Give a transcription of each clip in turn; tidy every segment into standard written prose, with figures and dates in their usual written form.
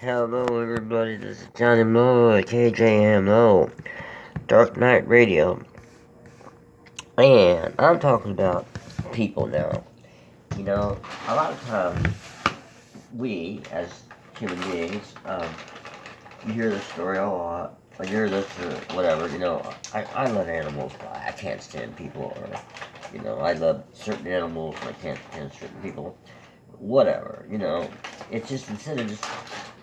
Hello everybody, this is JonnY, KjmO, Dark Night Radio, and I'm talking about people now. You know, a lot of times, we, as human beings, you hear this story a lot, or you hear this or whatever, I love animals, but I can't stand people, or, I love certain animals, and I can't stand certain people, whatever, it's just, instead of just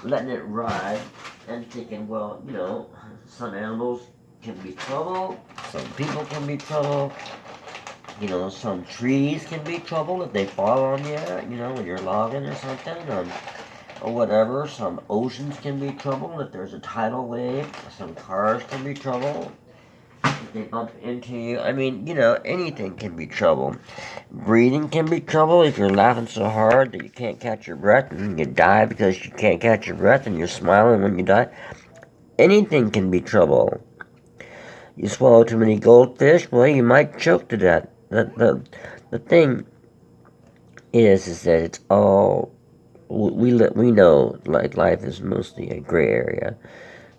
letting it ride and thinking, well, some animals can be trouble, some people can be trouble, some trees can be trouble if they fall on you, when you're logging or something, or whatever. Some oceans can be trouble if there's a tidal wave. Some cars can be trouble if they bump into you. I mean, anything can be trouble. Breathing can be trouble if you're laughing so hard that you can't catch your breath and you die because you can't catch your breath and you're smiling when you die. Anything can be trouble. You swallow too many goldfish, well, you might choke to death. The thing is that it's all, we know, like, life is mostly a gray area.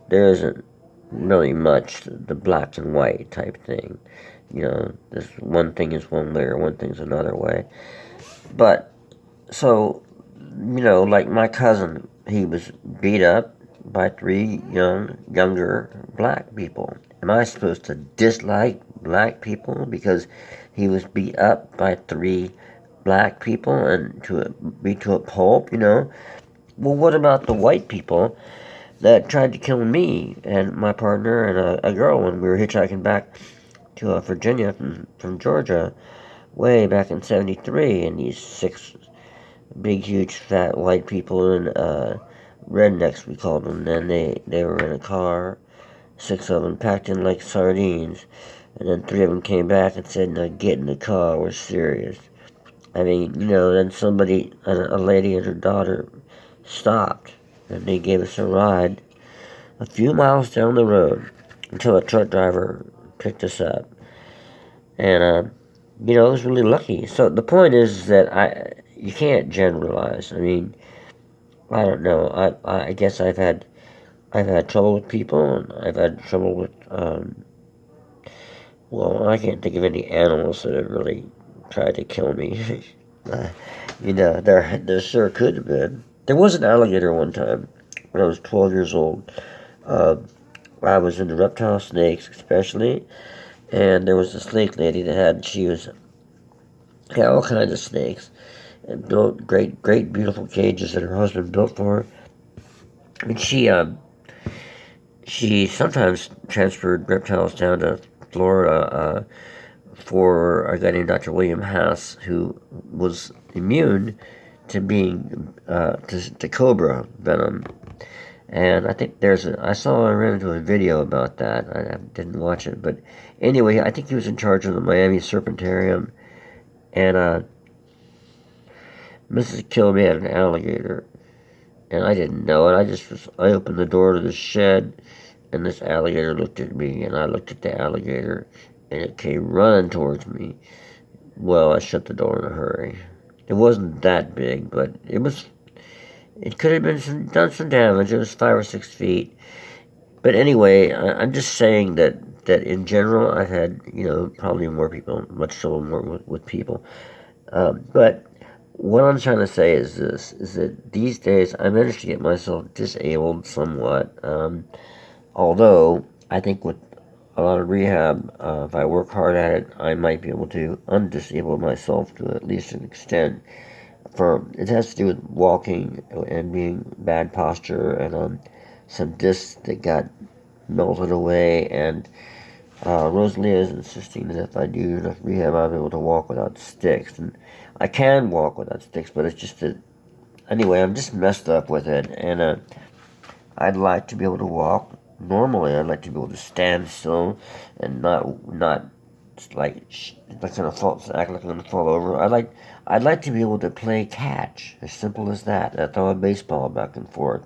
There isn't really much the black and white type thing. This one thing is one way or one thing's another way. But, so, like my cousin, he was beat up by three younger black people. Am I supposed to dislike black people because he was beat up by three black people and be to a pulp, Well, what about the white people that tried to kill me and my partner and a girl when we were hitchhiking back to Virginia from Georgia way back in '73, and these six big, huge, fat white people and rednecks, we called them. And they were in a car, six of them packed in like sardines, and then three of them came back and said, "Now get in the car, we're serious." I mean, then somebody, a lady and her daughter, stopped, and they gave us a ride a few miles down the road until a truck driver picked us up. And, I was really lucky. So the point is that you can't generalize. I mean, I don't know. I guess I've had trouble with people, and I've had trouble with, well, I can't think of any animals that have really tried to kill me. There sure could have been. There was an alligator one time when I was 12 years old. Uh, I was into reptile snakes, especially, and there was a snake lady she had all kinds of snakes, and built great, beautiful cages that her husband built for her. And she sometimes transferred reptiles down to Florida for a guy named Dr. William Haas, who was immune to being to cobra venom. And I think I ran into a video about that. I didn't watch it, but anyway, I think he was in charge of the Miami Serpentarium, and Mrs. Kilby had an alligator, and I didn't know it. I opened the door to the shed, and this alligator looked at me, and I looked at the alligator, and it came running towards me. Well, I shut the door in a hurry. It wasn't that big, but it could have done some damage. It was 5 or 6 feet. But anyway, I'm just saying that in general, I've had, probably much trouble more with people. But what I'm trying to say is this, is that these days I managed to get myself disabled somewhat. Although, I think with a lot of rehab, if I work hard at it, I might be able to undisable myself to at least an extent. It has to do with walking and being bad posture and some discs that got melted away, and Rosalie is insisting that if I do enough rehab, I'll be able to walk without sticks. And I can walk without sticks, but it's just that, anyway, I'm just messed up with it, and I'd like to be able to walk normally. I'd like to be able to stand still and not like gonna act like I'm gonna fall over. I'd like to be able to play catch, as simple as that. I throw a baseball back and forth.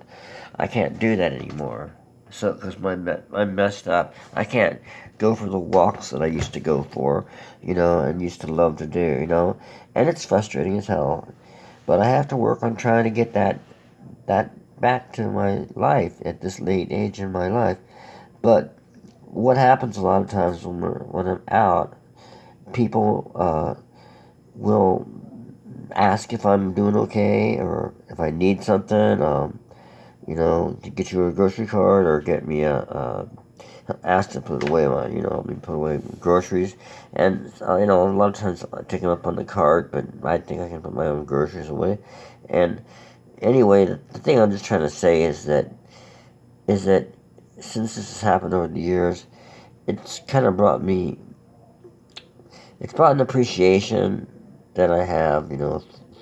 I can't do that anymore. So, because I'm messed up, I can't go for the walks that I used to go for, and used to love to do, and it's frustrating as hell. But I have to work on trying to get that back to my life at this late age in my life. But what happens a lot of times when I'm out, people will ask if I'm doing okay or if I need something. To get you a grocery card or get me ask to put away put away groceries. And, a lot of times I take them up on the card, but I think I can put my own groceries away. And anyway, the thing I'm just trying to say is that since this has happened over the years, it's kind of it's brought an appreciation that I have,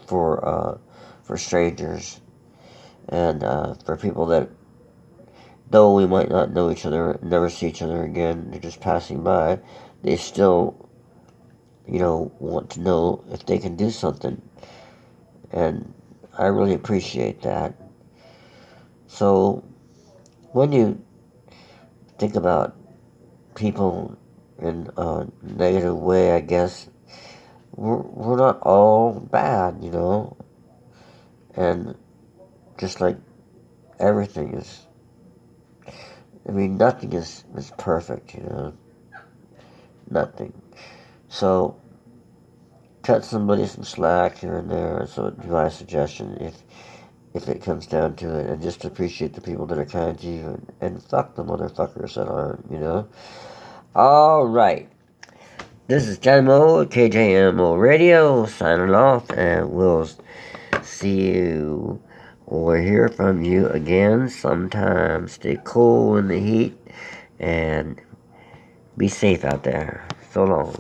for strangers and for people that, though we might not know each other, never see each other again, they're just passing by, they still, want to know if they can do something. And I really appreciate that. So, when you think about people in a negative way, I guess, we're not all bad, and just like everything is, nothing is perfect, nothing. So, cut somebody some slack here and there, so it'd be my suggestion if it comes down to it, and just appreciate the people that are kind to you, and fuck the motherfuckers that aren't. Alright, this is JonnY at KjmO Radio, signing off, and we'll see you or hear from you again sometime. Stay cool in the heat, and be safe out there. So long.